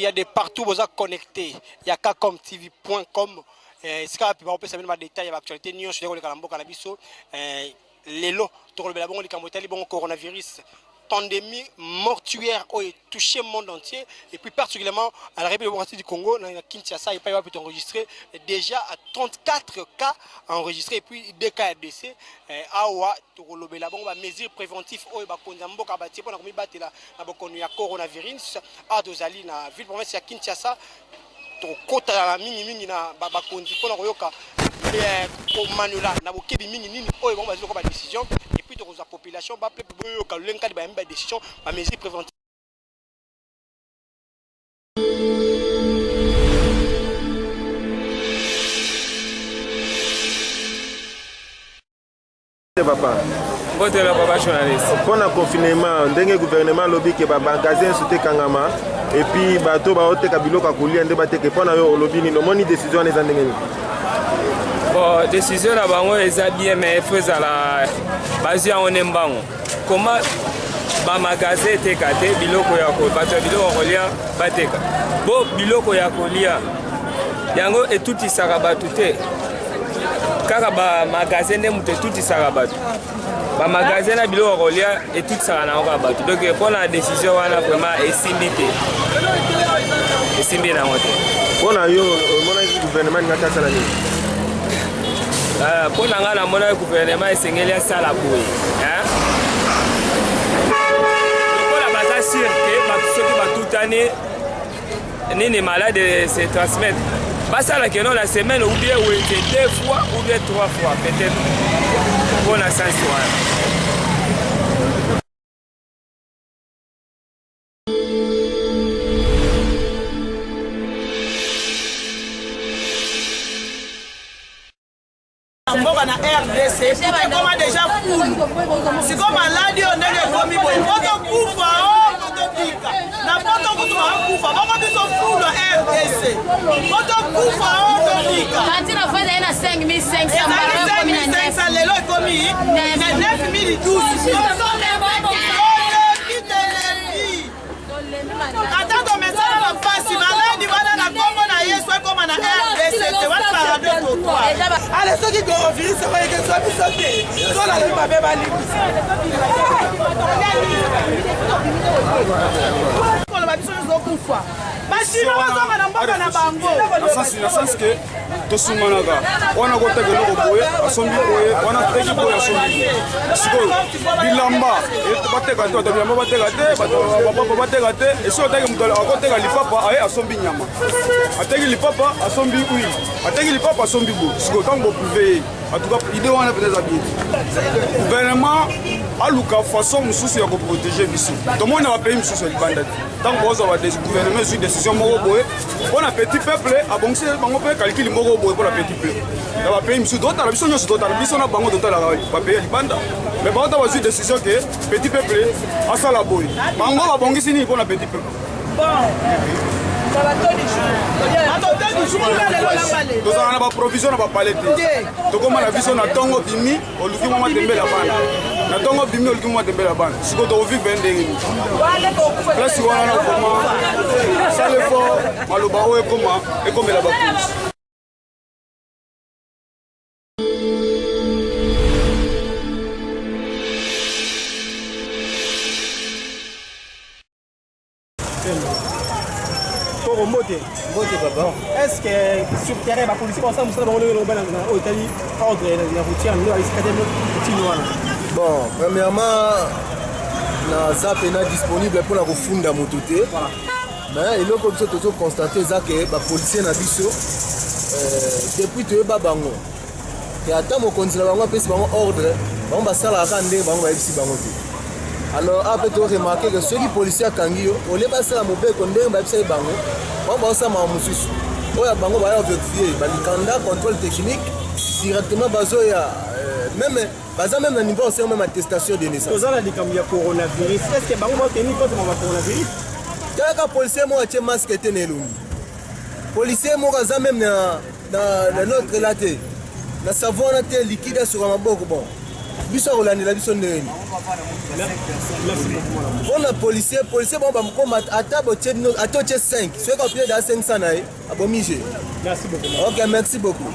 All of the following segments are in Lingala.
y a des partout où vous êtes connectés. Il y a KCOM-TV.com. C'est quand on peut savoir des détails de l'actualité. Nous sommes les lots, le coronavirus, pandémie mortuaire qui a touché le monde entier. Et puis particulièrement à la République démocratique du Congo, dans Kinshasa, il a été enregistré déjà à 34 cas enregistrés et puis 2 cas de décès. Awa, la mesure préventive, coronavirus, à Dozali, dans la ville province de Kinshasa. Kota la mingi na bakonzi pour la royoka manuela na bokebi mingi nini oyo bon bazoko ba décision et puis to la population ba peuple boyoka lenka ba ba décision ba mesure préventive. Papa. Bote la papa journaliste. Pour le confinement, le gouvernement lobby que ba magasin sauté kangama et puis bateau ba hote kabilo ka kulia nde bateke pona yo lobby ni moni décision les andengeni. Bon, décision na bango eza bien mais faisait la base ya onembango. Comment ba magasin te kate biloko ya ko bato biloko kolia bateka. Bo biloko ya kolia yango et tout isaka batu te. Kaka ba magasin de muté tout isaka batu. Ba magasin na biloko kolia et tout ça na nga batu. Donc pour la décision wana vraiment esimbité. Esimbi na ngote. Pona yo mona gouvernement ngata sala ni. Pona ngana mona gouvernement esengeli asala boye. Hein? Pour la base sûr que ba soki ba toute année nini malade se transmettre. Basta la kenon la semaine ou bien 2 fois ou bien 3 fois peut-être pour la sens. na RDC comment déjà fou si comme malade on est commis boy poto kufa poto pika na poto kufa bako biso fou le RDC poto kufa poto pika quand il a fait na 5500 500 lelo commis na 9012 Attends, mais ça va pas si malade, voilà la combo na yeso comme na RDC, tu vas parler de toi. Allez, ceux qui ont virus, c'est vrai que ça peut sauter. Toi là, tu vas même aller. Pour la mission de Koufwa. Bashima bazonga na mboka na bango. Na sens que to sumanaka. Wana ko tegelo ko boye, asombi boye, wana tegi boye asombi. Siko bilamba, et bateka to bilamba bateka te, papa bateka te, et so tegi mutala akoteka lipapa aye asombi nyama. Ategi lipapa asombi huile. Ategi lipapa asombi bo. Siko tango privé. En tout cas, idée wana peut-être bien. Gouvernement a luka façon mususu ya ko protéger biso. To mona ba pays mususu libanda. Tant que va des gouvernements sur décision moko boye, on a petit peuple a bonse bango pe calcul moko boye pour la petit peuple. Da ba pays mususu d'autres la biso nyoso d'autres la biso na bango d'autres la ba pays libanda. Mais ba ta ba sur décision que petit peuple a ça la boye. Bango ba bongisi ni pour la petit peuple. Bon. Tozala na ba provision na ba palette. Tokoma na biso na tongo bimi oluki mama tembela bana. Na tongo bimi oluki mama tembela bana. Siko to vivre ndenge ni. Place wana na koma. Sale fort maloba o ekomela ba police. Est-ce que sur le terrain, la police pense à nous bon, premièrement, la ZAP est disponible pour la refonte de mon touté. Mais il faut constater que les policiers sont depuis que les bango. Et attends, mon conseil, on va faire ordre, on va faire la rande, on va faire bango. Alors, après, tu as remarqué que ceux qui policiers sont au lieu de faire la mobile, on va faire bango. On va faire un moussous. On va vérifier le candidat contrôle technique directement même à niveau c'est même attestation de naissance. Vous avez dit qu'il y a coronavirus. Est-ce que vous avez tenu compte de coronavirus? Les policiers ont un masque et un policiers ont même dans notre laté. Le savon liquide sur un bon. biso akolandela biso ndenge mpona policier bon bamokoma ata botie 5 soki opie da 500 na ye abomige. Merci beaucoup. Ok, merci beaucoup.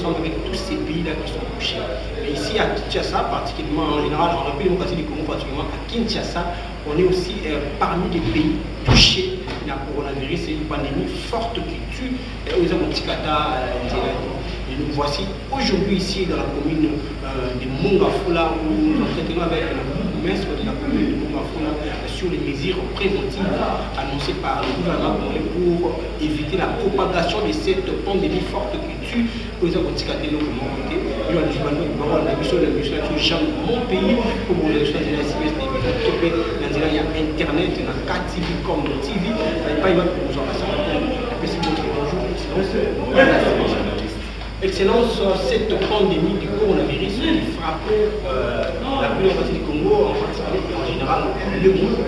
Avec tous ces pays-là qui sont touchés. Mais ici à Kinshasa, particulièrement en général, en République démocratique du Congo, particulièrement à Kinshasa, on est aussi parmi les pays touchés par le coronavirus. C'est une pandémie forte qui tue aux Amotikata. Et nous voici aujourd'hui ici dans la commune de Mongafula où nous traitons avec le bourgmestre de la commune de Mongafula sur les mesures préventives annoncées par le gouvernement congolais pour éviter la propagation de cette pandémie forte qui tue aux Amotikata. Il y a des gens qui ont mon pays pour mon émission de la CBS TV. Il y a Internet, il y a 4 TV comme TV. Il n'y a pas de nous en passant. Excellence, cette pandémie du coronavirus qui frappe la première partie du Congo, en particulier en général le monde.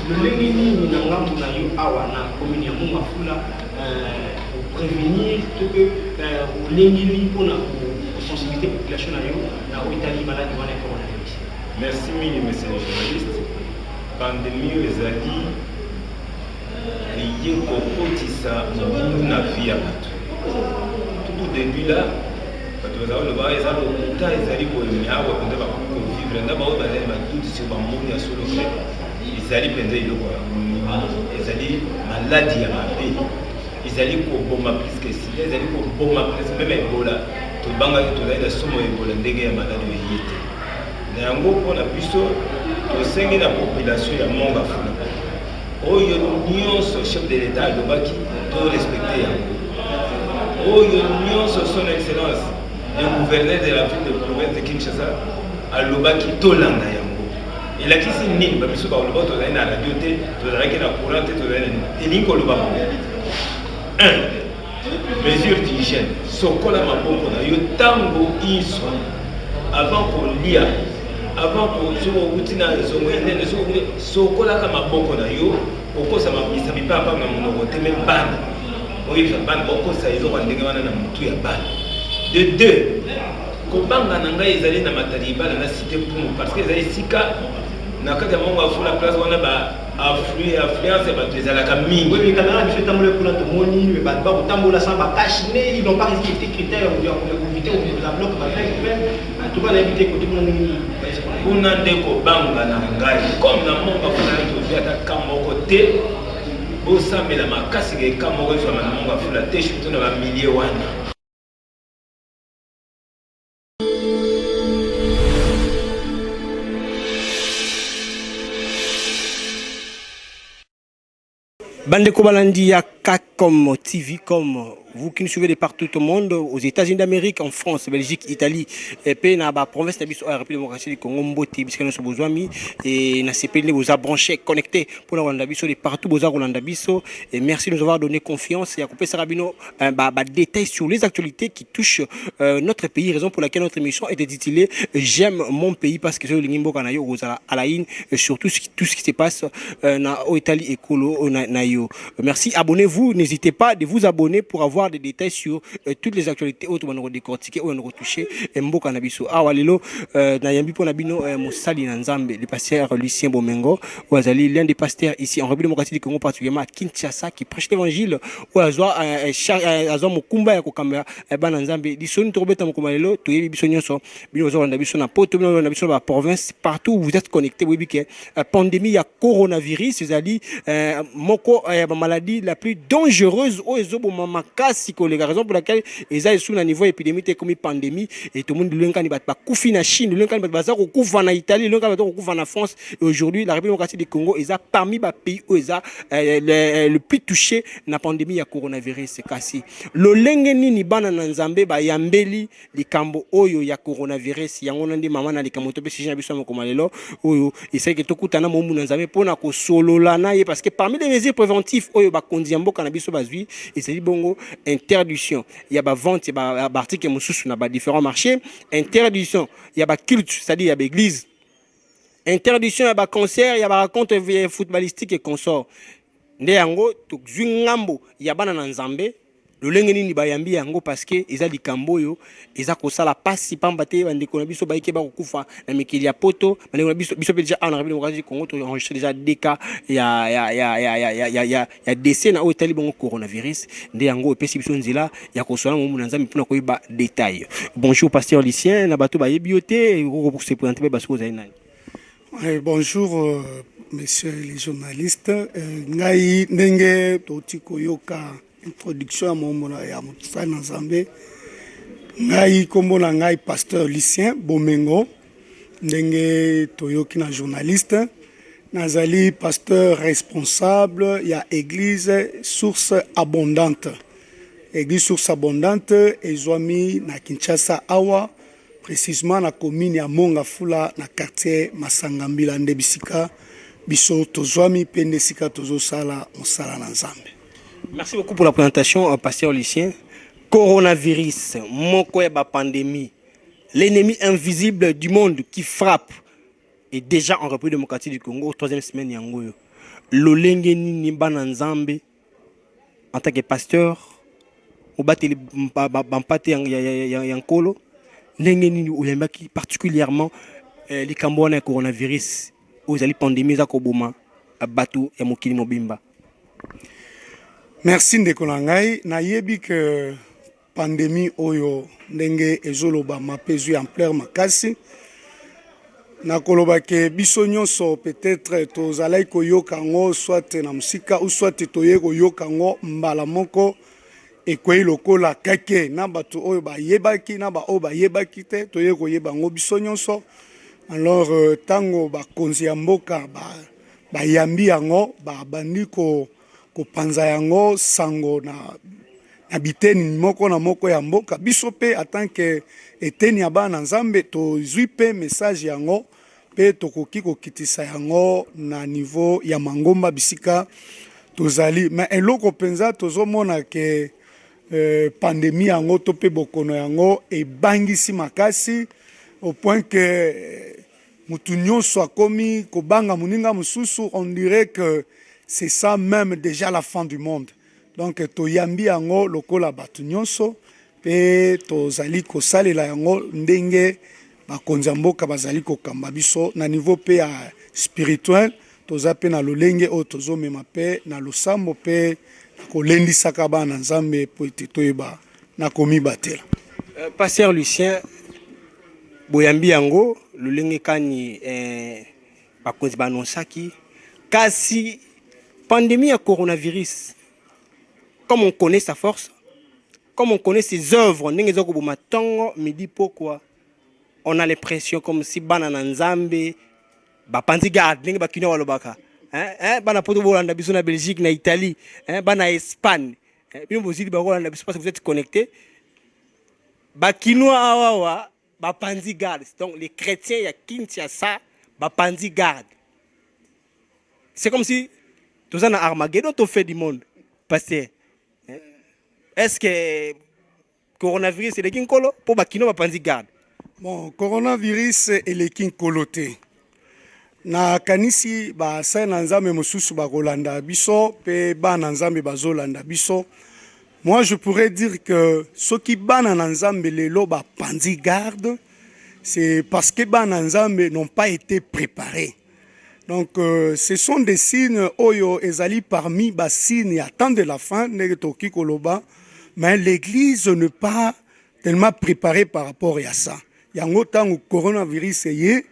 Le Lengini Nangamunayo Awana, commune ya Mongafula, pour prévenir que au Lengini pour la sensibilité de la population na Italie malade du coronavirus. Merci mille monsieur le journaliste. Pandémie ezali lié kokotisa na vie ya bato. Tout début là, quand vous avez le bar, ils ont le temps, ils allaient pour venir, quand on va vivre, on va aller tout sur le monde, sur le fait, ils allaient prendre le quoi, ils allaient maladie à ma vie, ils allaient pour bomber plus que si, ils allaient pour bomber plus, même Ebola, tout le banga, tout le somme Ebola, ndenge ya maladie de yété. Néanmoins pour la puissance, au sein de la population, il y a mon gafou. Oh, il y a une union sur le chef de l'État, le bas qui doit respecter. Oh, l'union sur son excellence, le gouverneur de la ville de province de Kinshasa, à l'Obaki Tolanda Yango. Et là, qui s'est mis, parce que le vote est à la radio, tu as la courant, tu as la Lobako. 1. Mesure d'hygiène. Sokola Maboko, yo tango iso, avant qu'on lia, avant qu'on se routine, Sokola Maboko, yo, au cause de ma vie, ça ne pas mon côté, même pas. Oui, ça ban beaucoup ça ils ont rendez wana na mutu ya ban. De 2, kobanga nanga ezali na mataliba na cité pour parce que ezali sika na kati ya mongo afula place wana ba affluence ba tezala ka mingi. Oui, mais quand je tambola pour la tomoni, mais ba tambola sans ba cache né, ils n'ont pas respecté critères pour éviter au la bloc ba faire même tout va éviter côté mon kuna ndeko banga na ngai comme na mongo afula to via ta kamoko te. Osamela makasi ke kamoko zo na mongo afula te chuto na ba milliers wana. Bande Kobalandi ya comme TV, comme vous qui nous suivez de partout au monde, aux États-Unis d'Amérique, en France, Belgique, Italie, et puis dans la province de la République démocratique du Congo, Mbote, puisque nous sommes besoin et nous sommes vous a branché, connecté pour la Rwanda Bisso, de partout aux Rwanda Bisso. Et merci de nous avoir donné confiance et à couper Sarabino détails sur les actualités qui touchent notre pays, raison pour laquelle notre émission est intitulée J'aime mon pays parce que c'est le Nimbo Kanayo, à la in, sur tout ce qui se passe en Italie et Colo, merci, abonnez-vous, n'hésitez pas de vous abonner pour avoir des détails sur toutes les actualités autres on décortiquer ou on retoucher Mboka na biso awalelo na yambi pona bino Mosali na Nzambe le pasteur Lucien Bomengo ou azali l'un des pasteurs ici en République démocratique du Congo particulièrement à Kinshasa qui prêche l'évangile ou azwa mukumba ya kokamba bana Nzambe disoni to robeta mukuma lelo to yebi biso nyonso bino zo na biso na poto bino na biso ba province partout où vous êtes connectés oui que pandémie ya coronavirus ezali moko ya maladie la plus dangereuse au ezobo makasi ko les raisons pour laquelle ils sous un niveau épidémique comme pandémie et tout le monde l'enkani bat pas kufi na Chine l'enkani bat baza ko kufa na Italie l'enkani bat ko kufa na France et aujourd'hui la République démocratique du Congo est parmi les pays où le plus touché na pandémie ya coronavirus c'est kasi lolenge nini bana na Nzambe ba yambeli likambo oyo ya coronavirus yango ndi mama na likambo to besi na biso moko malelo oyo essaye que tokutana mo mu na Nzambe pona ko solola na ye parce que parmi les mesures préventives oyo ba kondi mboka na biso bazwi et c'est bongo interdiction il y a ba vente il y a ba article mususu na ba différents marchés, interdiction il y a ba culte, c'est-à-dire il y a ba église, interdiction il y a ba concert, il y a ba raconte footballistique et consort. Nde yango to ngambo ya bana na nzambe lolenge nini bayambi yango parce que eza likambo yo eza kosala pasi pamba te bandeko na biso baike ba kokufa na mikili ya poto bandeko na biso déjà en République démocratique du Congo to enregistré déjà des cas ya décès na otali bongo coronavirus. Nde yango epesi biso nzela ya kosola mo na nzambe pona koyeba détail. Bonjour pasteur Lucien na bato bayebi yo te ko se présenter ba soko zaina. Bonjour messieurs les journalistes. Ngai ndenge toti koyoka introduction à mon ya mutsa na Nzambe. Ngai kombo na ngai pasteur Lucien Bomengo. Ndenge toyoki na journaliste. Nazali pasteur responsable ya église Source Abondante. Église Source Abondante ezwami na Kinshasa awa. Précisément na commune ya Mongafula na quartier Masangambila nde bisika biso tozwami pende sika tozosala mosala na Nzambe. Merci beaucoup pour la présentation pasteur Lucien. Coronavirus, moko ya ba pandémie, l'ennemi invisible du monde qui frappe est déjà en République démocratique du Congo, troisième semaine yango yo. Lolenge nini bana Nzambe en tant que pasteur obateli bampate yankolo. Nengeni oyambaki particulièrement les cambouana coronavirus aux ali pandémie za koboma abatu ya mokili mobimba. Merci ndeko na ngai nayebi que pandémie oyo ndenge ezoloba mapezu ampleur makasi na koloba ke biso nyonso peut-être tozalai koyoka ngo soit na musika ou soit toye koyoka ngo mbala moko ekwei lokola kake na bato oyo bayebaki na ba oyo bayebaki te toye koyeba ngo biso nyonso. Alors tango bakonzi ya mboka bayambi yango babandi kopanza yango sango na biteni moko na moko ya mboka biso pe en que eteni ya bana Nzambe tozwi pe message yango pe tokoki kokitisa yango na niveau ya mangomba bisika tozali. Mais eloko penza tozomona ke pandémie yango to pe bokono yango ebangisi makasi au point que mutu nyonso akomi kobanga muninga mususu. On dirait que c'est ça même déjà la fin du monde. Donc toyambi yango lokola batu nyonso pe tozali kosalela yango ndenge bakonzi ya mboka bazali kokamba biso na niveau pe ya spirituel toza pe na lolenge oyo tozomema pe na losambo pe kolendisaka bana Nzambe po ete toyeba na komibatela. Pasteur Lucien boyambi yango lolenge kani bakonzi banonsaki kasi pandémie ya coronavirus, comme on connaît sa force, comme on connaît ses œuvres, me dit pourquoi on a l'impression comme si banana Nzambe bapanzi garde ninge bakino walobaka bana poto bolanda biso na Belgique na Italie bana Espagne bino bozili ba rolanda biso parce que vous êtes connectés bakino awa bapanzi garde. Donc les chrétiens ya Kinshasa bapanzi garde. C'est comme si tous en Armageddon tout fait du monde pasteur. Est-ce que coronavirus c'est le kinkolo pour bakino bapanzi garde? Bon, coronavirus et le kinkoloté. Na kanisi ba sa na Nzambe mususu ba kolanda biso pe ba na Nzambe bazolanda biso. Moi je pourrais dire que ceux qui bana na Nzambe lelo ba panzi garde, c'est parce que ba na Nzambe n'ont pas été préparés. Donc ce sont des signes oyo ezali parmi ba signes à temps de la fin nege toki koloba, mais l'église n'est pas tellement préparée par rapport à ça. Yango tango coronavirus est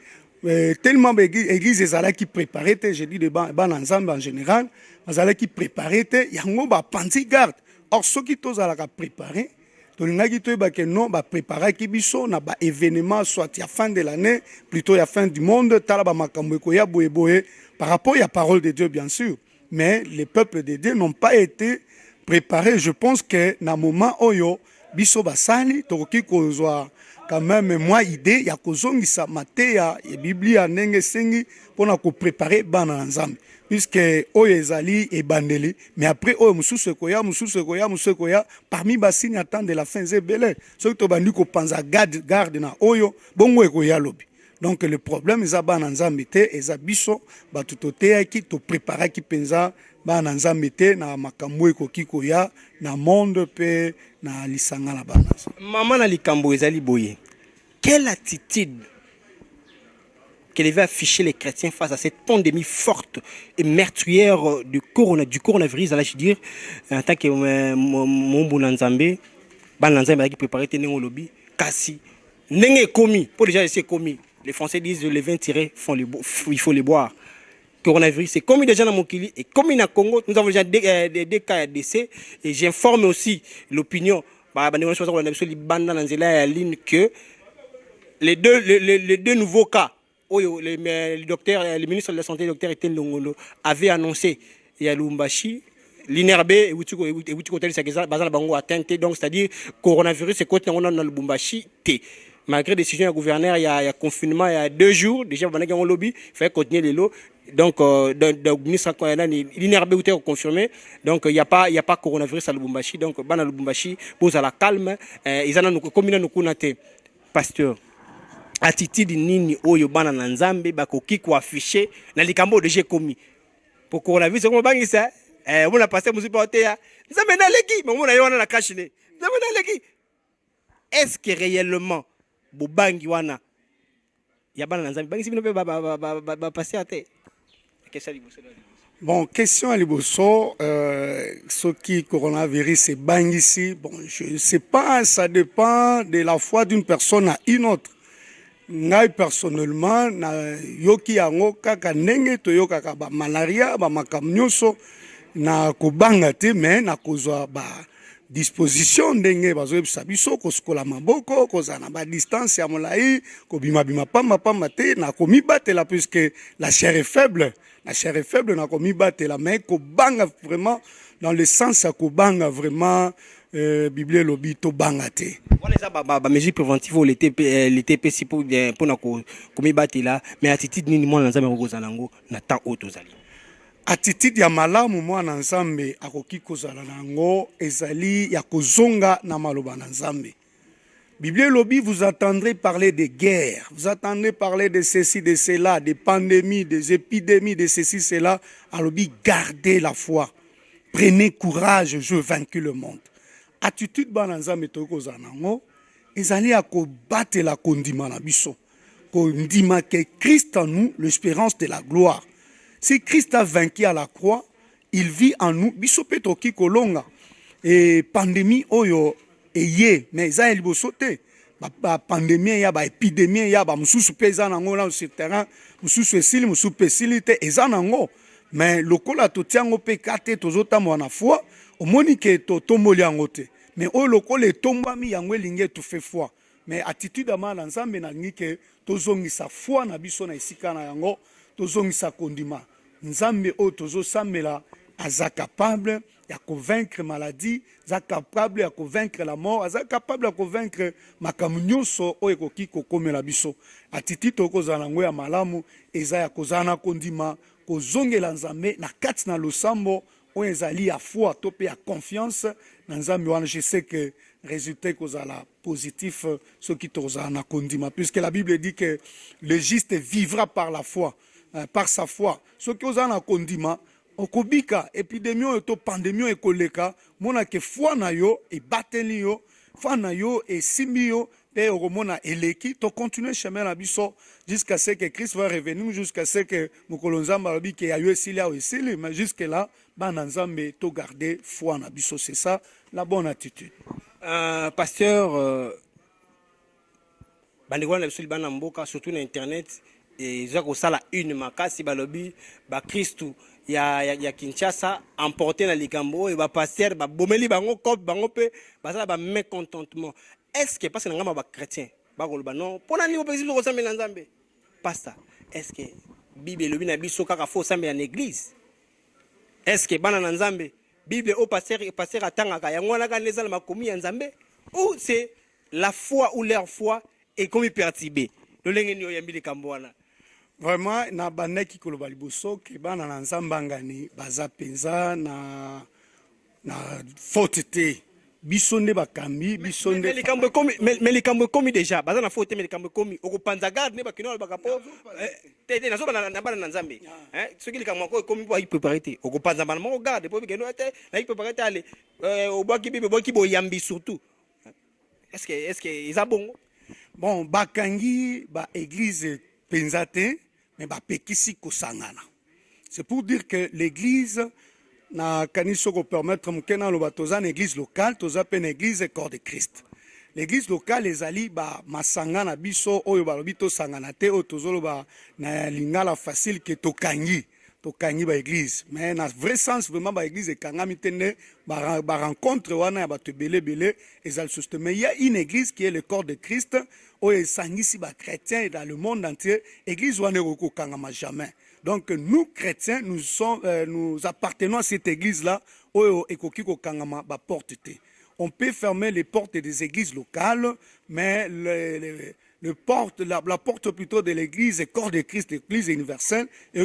tellement l'église ezala qui préparée, je dis de ban ensemble en général, ezala qui préparée, yango ba panzi garde. Or ceux qui tous ala préparé, tolingaki to ba que non ba préparer ki biso na ba événement soit à fin de l'année, plutôt à fin du monde, tala ba makambo ko ya boye par rapport à la parole de Dieu bien sûr, mais les peuples de Dieu n'ont pas été préparés. Je pense que na moment oyo biso basali tokoki kozwa quand même moi idée ya kozongisa mateya et biblia ndenge sengi pona ko préparer bana Nzambe. puisque oyo ezali ebandeli mais après oyo mususu ekoya parmi basini attend de la fin zebele soki tobandi kopanza garde na oyo bongo ekoya lobi. Donc le problème eza bana nzambe te eza biso bato toteyaki topreparaki mpenza bana nzambe te na makambo ekoki koya na monde pe na lisanga na bana. Maman na likambo ezali boye. Quelle attitude qu'elle devait afficher les chrétiens face à cette pandémie forte et meurtrière du coronavirus, allais-je dire, en tant que mon bon Nzambe, qui préparait le lobby, Kassi, n'est commis, pour déjà essayer commis. Les Français disent les vins tirés, il faut les boire. Coronavirus, c'est commis déjà dans mon Kili et commis dans Congo. Nous avons déjà des cas d'essai et j'informe aussi l'opinion, que les deux nouveaux cas, le ministre de la Santé, le docteur Etienne Longolo, avait annoncé il y a Lumbashi, l'INRB et donc c'est-à-dire coronavirus c'est côté dans le Lumbashi T. Malgré décision du gouverneur, il y a confinement il y a 2 jours déjà on lobby, il fallait continuer les lots. Donc le ministre l'INRB a confirmé donc il y a pas coronavirus à Lubumbashi donc bana Lubumbashi pose à la calme ils en ont comme nous connaissons pasteur. Attitude nini oyo bana na nzambe bakoki ko afficher na likambo déjà commis pour coronavirus comme bangisa on a passé musipe oteya nzambe na leki mais on a yona na kashine nzambe na leki est-ce que réellement bobangi wana ya bana na nzambe bangisi bino ba passer ate bon question à liboso ce qui coronavirus est bangisi bon je sais pas ça dépend de la foi d'une personne à une autre. Ngai personnellement na yoki yango kaka ndenge toyokaka ba malaria ba makamnyoso na kobanga te mais na kozwa ba disposition ndenge bazoyebisa biso koskola maboko kozana ba distance ya molai kobima pamba te na komibatela puisque la chair est faible na komibatela mais kobanga vraiment dans le sens ya kobanga vraiment Bible lobby to bangate. Voilà ça ba mesure préventive les TPC pour na komi batela mais attitude nini mwana nzambe kozala nango na temps otozali. Attitude ya malamu mwana nzambe akoki kozala nango ezali ya kozonga na maloba na nzambe. Bible lobby vous entendrez parler de guerre, vous entendrez parler de ceci de cela, des pandémies, des épidémies, de ceci cela, lobby gardez la foi. Prenez courage, je vaincu le monde. Attitude bananza metoko zanango ezali a ko battre la kondima na biso kondima que Christ en nous l'espérance de la gloire. Si Christ a vaincu à la croix, il vit en nous biso petoki kolonga et pandémie oyo eye mais za liboso te ba pandémie ya ba épidémie ya ba mususu peza nango là sur terrain mususu esili mususu pesili te ezanango mais lokola totiango pe kate tozota mwana foi omoni ke totomboli yango te mais oyo lokola etombami yango elingi etufe foi mais attitude ya mwana nzambe nalingi ke tozongisa foi na biso na esika na yango tozongisa kondima nzambe oyo tozosambela aza capable ya convaincre maladie aza capable ya convaincre la mort aza capable ya convaincre makambo nyonso oyo ekoki kokomela biso attitude tokozala yango ya malamu eza ya kozala na kondima kozongela nzambe na kati na losambo oyo ezali ya foi to pe ya confiance na nzambe wana je sais que résultat kozala positif soki tozala na kondima puisque la Bible dit que le juste vivra par la foi par sa foi soki ozala na kondima okobika épidémie oyo to pandémie ekoleka mona ke foi na yo ebateli yo foi na yo esimbi yo pe okomona eleki to continuer chemin na biso jusqu'à ce que Christ va revenir jusqu'à ce que mokolo nzambe alobi ke ya yo esili ayo esili mais jusque là bana nzambe to garder foi na biso c'est ça la bonne attitude. Pasteur bandeko na biso bana mboka surtout na internet et za ko sala une makasi balobi ba Christu ya Kinshasa emporté na likambo et ba pasteur ba bomeli bango cop bango pe ba ba mécontentement. Est-ce que parce que ngama ba chrétien ba koloba non pona ni opesi ko sambela nzambe pasteur est-ce que Bible lobi na biso kaka fo sambela na église est-ce que bana na nzambe Bible au pasteur atangaka yango na kana ezala makomi ya nzambe ou c'est la foi ou leur foi est comme perturbée lolenge ni oyambi likambo wana. Vraiment, na bandaki koloba liboso ke bana na nzambangani baza penza na faute te. Biso nde bakambi, biso nde mais likambo komi déjà baza na faute mais likambo komi okopanza garde ne bakino bakapo te nazo bana na bana na nzambe soki likambo ko komi bo préparer te okopanza bana mo garde po bikeno te na préparer te ale obwaki bibe boki boyambi surtout est-ce que ils bon bon bakangi ba église penza te mais ba pekisi kosangana. C'est pour dire que l'église na kanisoko permettre mukena lo batoza na église locale toza pe na église corps de Christ. L'église locale ezali ba masanga na biso oyo balobi to sangana te o tozolo ba na lingala facile que tokangi ba église mais na vrai sens vraiment ba église ekangami tene ba rencontre wana ya bato belé ezali juste mais il y a une église qui est le corps de Christ oyo esangisi ba chrétiens dans le monde entier église wana ko kangama jamais. Donc nous chrétiens nous appartenons à cette église là oyo ekoki ko kangama ba porte te. On peut fermer les portes des églises locales, mais la porte plutôt de l'église, le corps de Christ, l'église universelle, et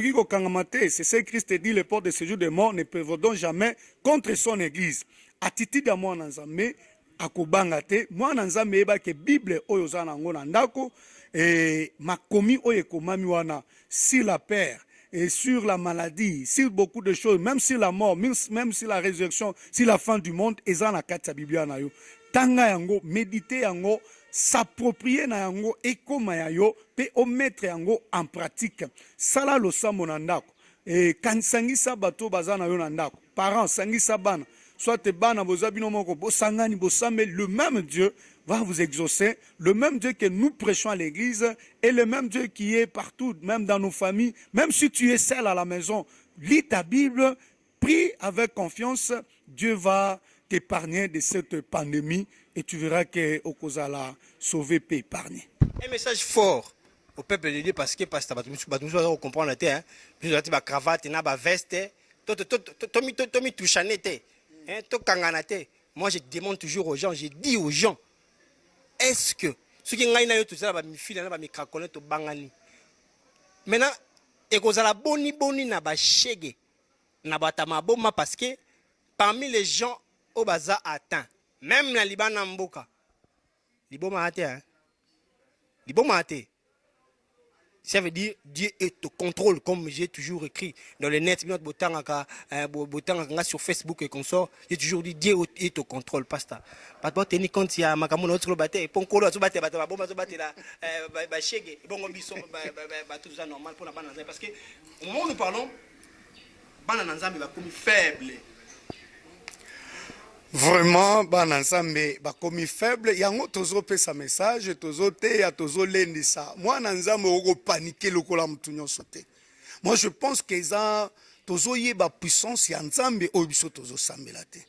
c'est ce que Christ dit, les portes de séjour des morts ne peuvent donc jamais contre son église. Attitude à moi nanzame, à Kobangate, moi nanzame eba que Bible oyozana ngona ndako, et ma komi oyekomami wana, si la paix, et sur la maladie, sur beaucoup de choses, même sur la mort, même sur la résurrection, sur la fin du monde, et ça na kati ya Biblia na yo. Tanga yango, méditer yango, s'approprier na yango, ekoma ya yo, pe omettre yango en pratique. Sala lo sa monandako. Et kan sangisa bato bazana yo nandako. Parents sangisa bana. Soit te bana bozabino moko, bosangani bosame, le même Dieu va vous exaucer, le même Dieu que nous prêchons à l'église et le même Dieu qui est partout, même dans nos familles, même si tu es seul à la maison, lis ta Bible, prie avec confiance, Dieu va t'épargner de cette pandémie et tu verras que Okozala sauver peut épargner. Un message fort au peuple de Dieu parce que tu dois comprendre la terre, tu dois avoir cravate, tu dois veste, tu touchanete, tu kanganate. Moi je demande toujours aux gens, je dis aux gens, est-ce que ce qui est tout ça va me filer na ba me krakonet to bangani maintenant ekozala boni na ba chege na batama boma parce que parmi les gens au baza atteint même na libana mboka liboma ate liboma ate ça veut dire Dieu est au contrôle comme j'ai toujours écrit dans le net sur Facebook et consort j'ai toujours dit Dieu est au contrôle pasteur pas de tenir compte il y a makamono autre baté ponkolo to baté ba bomba to baté la ba chege bongo biso ba tout ça normal pour la bana parce que au moment où nous parlons bana nzambe ba comme faible. Vraiment, bana nzambe bakomi faible, yango tozo pesa message, tozo te ya tozo lendisa. Moi nzambe oko paniquer lokola mutu nyonso te. Moi je pense que ça tozo yeba puissance ya nzambe oyo biso tozo sambela te.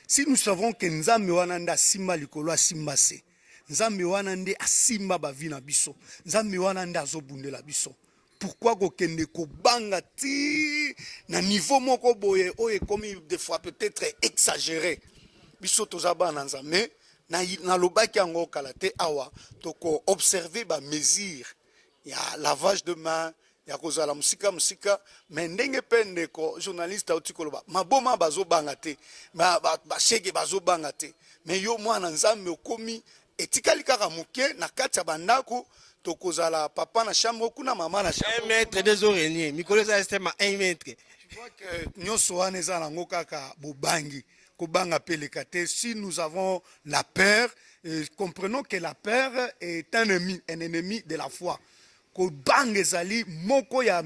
Si nous savons que nzambe wana nda simba likolo asimba se. Nzambe wana nde asimba ba vi na biso. Nzambe wana nda azobundela biso. Pourquoi kokende ko banga ti na niveau moko boye oyo ekomi des fois peut-être exagéré. Biso tozaba na nzambe na lobaki yango kala te awa toko observer ba mesure ya lavage de main ya kozala musika mais ndenge pende ko journaliste autikoloba maboma bazobanga te ba shege bazobanga te mais yo mwana nzambe okomi etikali kaka muke na kati ya bandako tokozala papa na chambre kuna mama na chambre 1 mètre des oreillers mikolo ça c'est 1 mètre. Tu vois que nyoso wana ezala ngo kaka bobangi. Si nous avons la peur, comprenons que la peur est un ennemi de la foi. Ko bangezali moko ya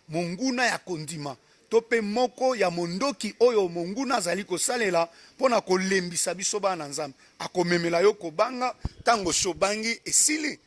monguna ya kondima. Tope moko ya mondoki oyo monguna zali ko salela pona ko lembisa biso bana nzambe. Akomemela yo ko banga tango sobangi esili.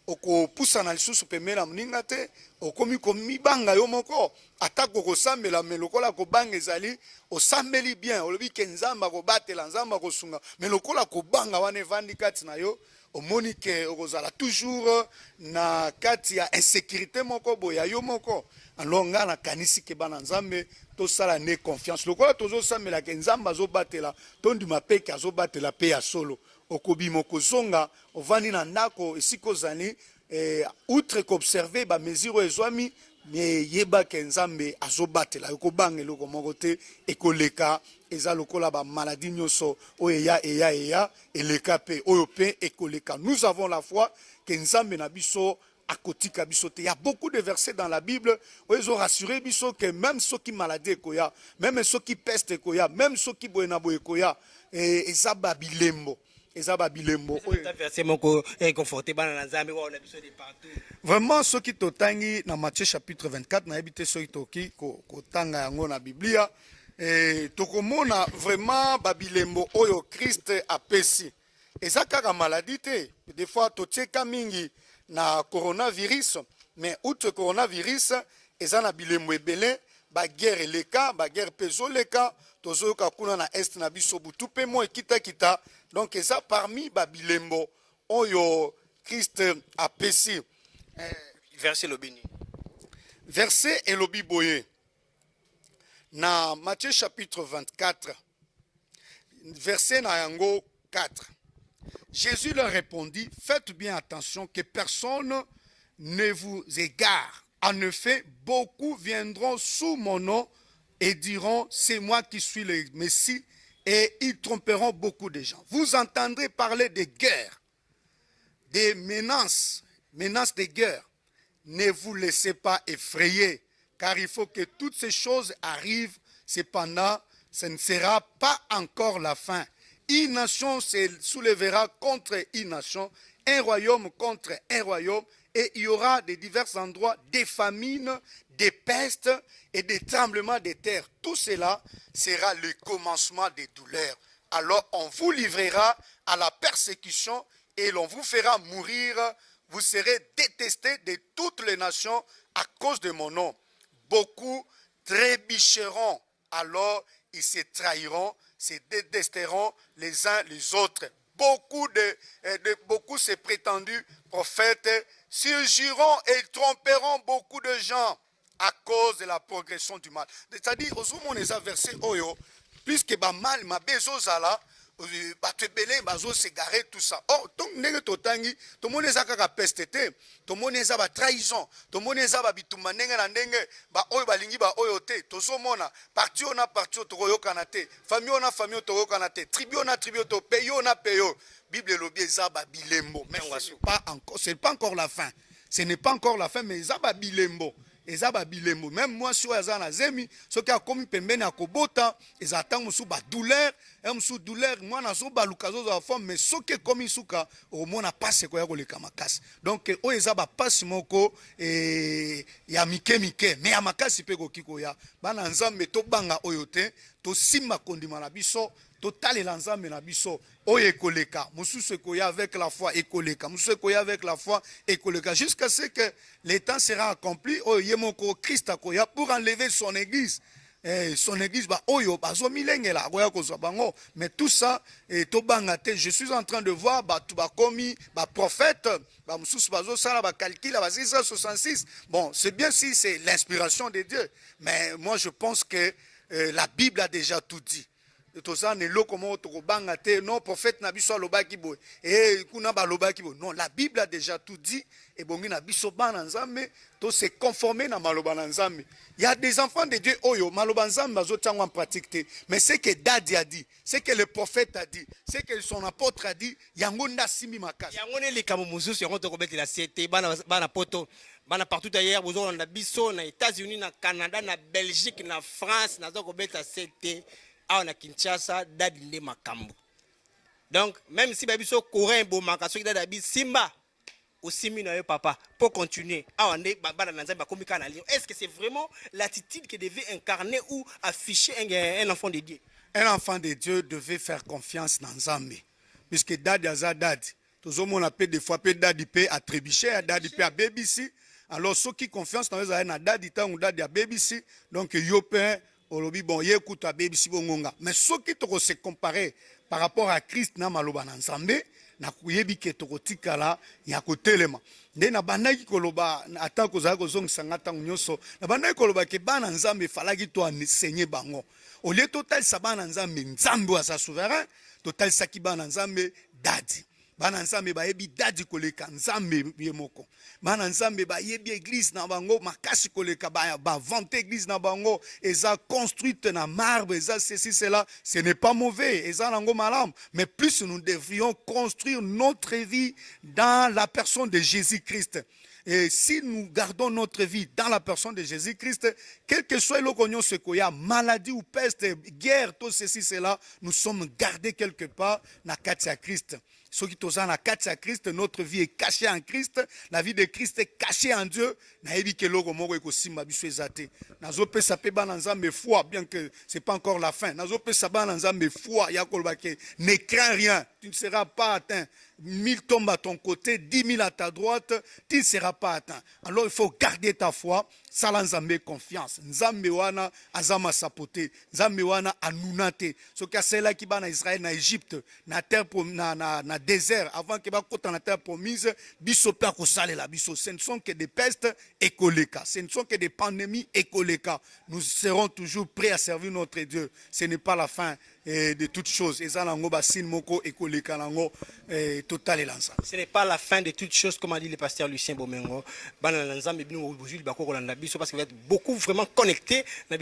Oko pusa na lisusu pemela mninga te okomi komi banga yo moko atako ko sambela melokola ko banga ezali osambeli bien olobi ke nzamba ko batela nzamba ko sunga melokola ko banga wane vandi kati na yo omoni ke okozala toujours na kati ya insécurité moko boya yo moko alonga na kanisi ke bana nzambe to sala ne confiance lokola tozo sambela ke nzamba zo batela tondima pe ka zo batela pe ya solo okobi mokozonga ovandi na ndako esiko zani outre qu'observer ba mesure ezwami mais yeba ke nzambe azobatela ekobangela komoko te ekoleka eza lokola ba maladie nyonso oyo eya eleka pe oyo pe ekoleka. Nous avons la foi que nzambe na biso akotika biso te. Il y a beaucoup de versets dans la Bible où ils ont rassuré biso que même ceux qui maladie ekoya, même ceux qui peste ekoya, même ceux qui boyena boy ekoya, eza babilembo. Vraiment, ceux qui totangi dans Matthieu chapitre 24, na habité ceux qui toki kotanga yango na Biblia, tokomona vraiment babilembo oyo Christ apesi. Eza kaka maladie te. Des fois totieka mingi na coronavirus, mais outre coronavirus, eza na bilembo ebele, ba guerre leka, ba guerre peso leka, tozo kakuna na est na biso butu pe mo kita. Donc eza parmi babilembo oyo Christ apesi. Verset lobini. Verset elobi boye. Na Matthieu chapitre 24, verset na yango 4. Jésus leur répondit, faites bien attention que personne ne vous égare. En effet, beaucoup viendront sous mon nom et diront, c'est moi qui suis le Messie, et ils tromperont beaucoup de gens. Vous entendrez parler de guerres, des menaces de guerre. Ne vous laissez pas effrayer, car il faut que toutes ces choses arrivent. Cependant, ce ne sera pas encore la fin. Une nation se soulèvera contre une nation, un royaume contre un royaume, et il y aura de divers endroits des famines, des pestes et des tremblements de terre. Tout cela sera le commencement des douleurs. Alors on vous livrera à la persécution et l'on vous fera mourir. Vous serez détestés de toutes les nations à cause de mon nom. Beaucoup trébucheront, alors ils se trahiront, se détesteront les uns les autres. Beaucoup ces prétendus prophètes surgiront et tromperont beaucoup de gens à cause de la progression du mal. C'est-à-dire, au moment où on verset oyo, puisque ba mal ma bezozala, bato ebele bazo s'égarer tout ça. Oh, donc ndenge totangi, to mona eza kaka peste te, to mona eza ba trahison, to mona eza ba bitumba ndenge na ndenge, ba oyo balingi ba oyo te, tozo mona parti ona parti to koyokana te, famille ona famille to koyokana te, tribu ona tribu to peyo na peyo. Bible lobi eza ba bilembo, mais c'est pas encore la fin. Ce n'est pas encore la fin, mais eza ba bilembo. Ezaba bilembo. Même moi sur azana zemi, ce qui a commis pembeni akobota, ezata musu ba douleur, musu douleur, moi na so ba lukazo za forme, mais ce qui commis suka au moins na passe ko ya ko le kamakasi. Donc o ezaba passe moko ya mike mais ya makasi pe ko kiko ya. Bana nzambe to banga oyote, to sima kondima na biso. Total l'ensemble na biso oyo ekoleka mususu ekoya avec la foi ekoleka mususu ekoya avec la foi ekoleka jusqu'à ce que le temps sera accompli oyo yemoko Christ akoya pour enlever son église ba oyo bazo milengela akoya kozwa bango mais tout ça to banga te. Je suis en train de voir batu bakomi ba prophète ba mususu bazo sala ba calcul ba 666. Bon, c'est bien si c'est l'inspiration de Dieu, mais moi je pense que la Bible a déjà tout dit. Non, prophète Nabiso Lobaki boy. Et Kunaba Lobaki boy. Non, la Bible a déjà tout dit. Et bon, Nabiso Bananzame, tout s'est conformé dans Malobananzame. Il y a des enfants de Dieu, Oyo, Malobanzame, en pratique. Mais c'est que Dadi a dit, c'est que le prophète a dit, c'est que son apôtre a dit, Yangonda Simi Makas. Yangone les Kamumuzus, Yangonda Robert la CT, Bana Poto. Bana partout ailleurs, vous avez Bisso, na États-Unis, na Canada, na Belgique, na France, na Robert la CT. On a Kinshasa dadinde makambo. Donc même si babiso courant bon makaso ki dadabi simba aussi mina papa pour continuer on est bana nanza ba komika na lion. Est-ce que c'est vraiment l'attitude que devait incarner ou afficher un enfant de Dieu? Un enfant de Dieu devait faire confiance dans Nzambe puisque dadi aza dadi tozo mona pe des fois pe dadi pe a trébucher dadi pe a BBC. Alors ceux qui confiance dans eza na dadi tangu dadi a BBC donc yo pe olobi bon yekuta BBC bongonga mais ce qui te se comparer par rapport à Christ na maloba na Nzambe na kuyebi ke to kotikala ya kotelema nde na bandaki koloba ata kozala kozongisa ngata nyonso na bandaki koloba ke bana Nzambe falaki to enseigner bango au lieu total sa bana Nzambe Nzambe wa sa souverain total sa ki bana Nzambe dadi bana nzambe bayebi dadi koleka nzambe ye moko bana nzambe bayebi église na bango makasi koleka ba vante église na bango eza construite na marbre eza ceci cela ce n'est pas mauvais eza nango malamu mais plus nous devrions construire notre vie dans la personne de Jésus-Christ. Et si nous gardons notre vie dans la personne de Jésus-Christ, quel que soit le cognon secoya, maladie ou peste, guerre, tout ceci, cela, nous sommes gardés quelque part dans Katia Christ. Ceux qui sont dans Katia Christ, notre vie est cachée en Christ, la vie de Christ est cachée en Dieu. Naebi ke logo moko ekosimba biso ezate. Nazo pesa pe ba nzambe foi, bien que c'est pas encore la fin. Nazo pesa ba nzambe foi, ya koloba ke ne crains rien, tu ne seras pas atteint. 1000 tombent à ton côté, 10 000 à ta droite, tu ne seras pas atteint. Alors il faut garder ta foi, sala nzambe confiance. Nzambe wana azama sapote, nzambe wana anunate. Ce que c'est là qui va en Israël, en Égypte, na terre na désert, avant que ba kota na terre promise, biso pe ko sale la biso. Ce ne sont que des pestes écoleka, ce ne sont que des pandémies écoleka. Nous serons toujours prêts à servir notre Dieu. Ce n'est pas la fin de toutes choses. Ce n'est pas la fin de toutes choses, comme a dit le pasteur Lucien Bomengo. Parce que vous êtes beaucoup vraiment connectés. Comme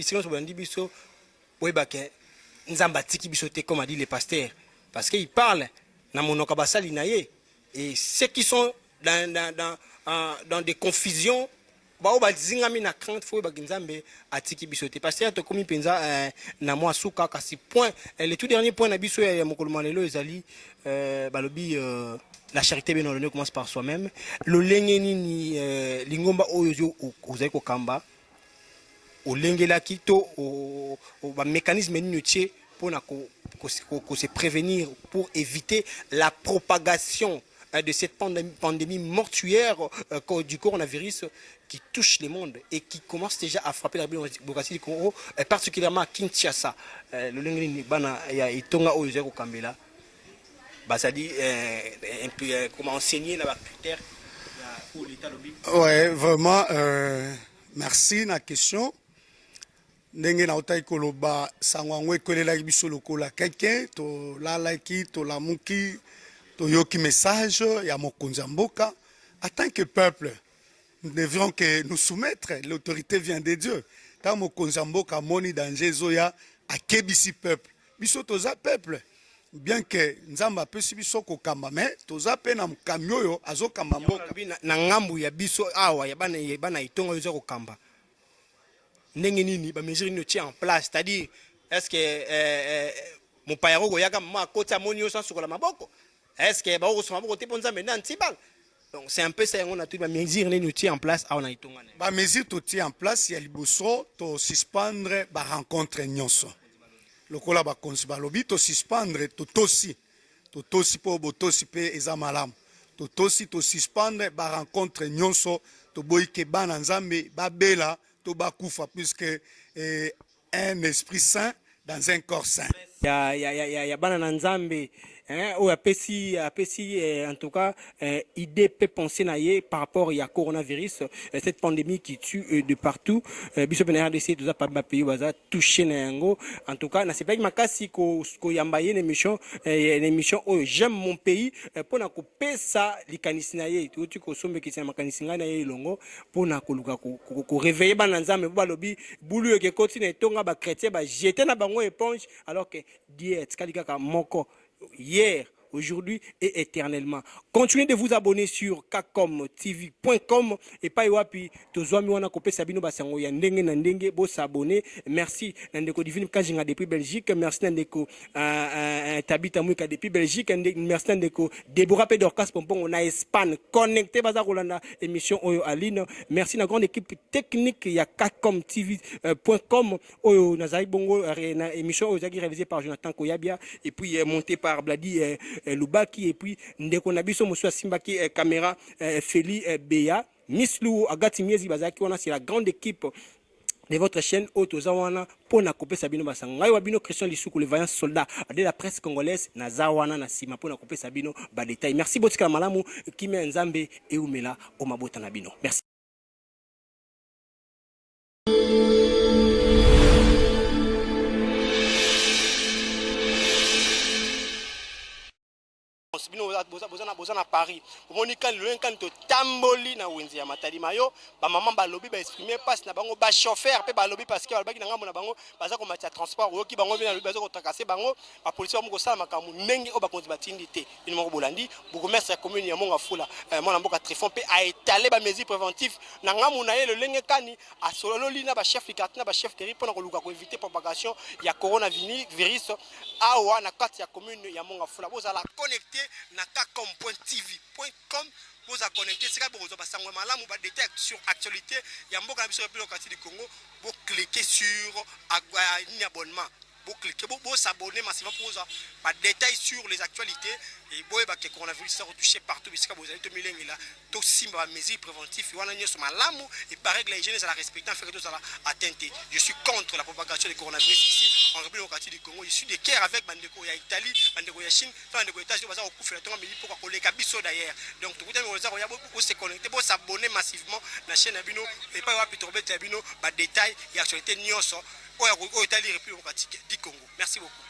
a dit le pasteur. Parce qu'il parle et ceux qui sont dans des confusions, ba zinga na crainte fo ba nzambe atiki bisote parce que to komi penza na moi suka kasi point le tout dernier point na biso ya mokolo lelo ezali balobi la charité bien ordonnée commence par soi-même lo lengeni ni lingomba oyo ozali ko kamba o lengela kito o ba mécanisme ni tie pour na ko se prévenir pour éviter la propagation de cette pandémie mortuaire du coronavirus qui touche le monde et qui commence déjà à frapper la démocratie du Congo, particulièrement à Kinshasa. Le lengeni bana ya itonga oyo ko kambela. Bah ça dit un peu comment enseigner la critère pour l'état lobby. Ouais, vraiment merci la question. Ndenge na utai koloba sangwangwe kolela biso lokola quelqu'un to la like to la muki to yoki message ya mokonzi mboka en tant que peuple. Nous devions que nous soumettre. L'autorité vient de Dieu. Tant mokonzi mboka moni danger zoya akebisi peuple. Biso toza peuple. Bien que nzamba pesi biso ko kamba mais toza pe na mkamyo yo azokamba mboka. Na ngambu ya biso awa ya bana itonga yo ko kamba. Ndenge nini ba mesure ni tient en place, c'est-à-dire est-ce que mon payaro go yaka ma kota moni yo sans sokola maboko? Est-ce que ba o so maboko te ponza mena ntibal? Donc c'est un peu ça on a tout ba mesure ni tient en place a on a itonga. Ba mesure to tient en place ya liboso to suspendre ba rencontre nyonso. Lokola ba konsi ba lobi to suspendre to tosi po botosi pe eza malamu. To tosi to suspendre ba rencontre nyonso to boyike bana nzambe ba bela to bakufa puisque un esprit saint dans un corps saint. Ya bana na nzambe ou apesi en tout cas idée peut penser naie par rapport à coronavirus cette pandémie qui tue de partout biso pena RDC tout ça pas pays baza touché na yango en tout cas na c'est pas makasi ko yambaye une émission oh j'aime mon pays pour na ko pesa likanisi na ye tu ko sombe ki sa makanisi ngana ye longo pour na ko luka ko réveiller bana nzambe ba lobi bulu ke continue tonga ba chrétien ba jeter na bango éponge alors que Dieu tskalika ka moko hier, aujourd'hui et éternellement. Continuez de vous abonner sur kakomtv.com et pas yoapi tozwami wana kopé sabino basango ya ndenge na ndenge bo s'abonner. Merci Nandeko Divine Kajinga depuis Belgique, merci Nandeko Tabita Mouika depuis Belgique, merci Nandeko Deborah Pedorcas Pompon na Espagne connecté baza rolanda émission Oyo Aline. Merci la grande équipe technique ya kakomtv.com Oyo Nazai Bongo na émission Oyo réalisée par Jonathan Koyabia et puis monté par Bladi Lubaki et puis Ndeko Nabiso Moussa Simbaki caméra Feli Beya Miss Lou Agati Miezi Bazaki wana c'est la grande équipe de votre chaîne Otozawana pour na couper Sabino Basanga ngai wabino Christian Lisuku le vaillant soldat de la presse congolaise na zawana na sima pour na couper Sabino ba détail. Merci botika malamu Kimé Nzambe et Umela Omabota Nabino. Merci. France bino boza na Paris omoni kan le kan to tamboli na wenzi ya matadi mayo ba maman ba lobby ba exprimer passe na bango ba chauffeur pe ba lobby parce que ba baki na ngambo na bango baza ko matia transport oki bango bina lobby baza ko takase bango ba police ba mo ko sala makamu ndenge o ba konzi batindi te bino mo bolandi bu commerce ya commune ya monga fula mona mboka Trifon pe a étalé ba mesures préventives na ngamu na ye le lenge kani a sololi na ba chef de quartier na ba chef territoire pona ko luka ko éviter propagation ya coronavirus awa na kati ya commune ya monga fula bozala connecté na kacom.tv.com vous a connecté c'est quand vous passez un malamu ba détail sur actualité ya mboka na biso pe lokati du Congo vous cliquez sur abonnement vous cliquez vous s'abonner massivement pour pas détails sur les actualités et boy ba que coronavirus ça touché partout parce que vous allez te milengi là to simba mesures préventives wana nyoso malamu et par règle hygiène ça la respectant fait que tout ça atteinte je suis contre la propagation du coronavirus ici en République démocratique du Congo je suis de guerre avec bandeko ya Italie bandeko ya Chine bandeko ya États-Unis baza ko la tonga mili pour ko leka biso d'ailleurs donc tout le monde ya beaucoup se connecter pour s'abonner massivement la chaîne ya bino et pas wapi tomber ya bino ba détails et actualité nyoso au Italie République démocratique du Congo merci beaucoup.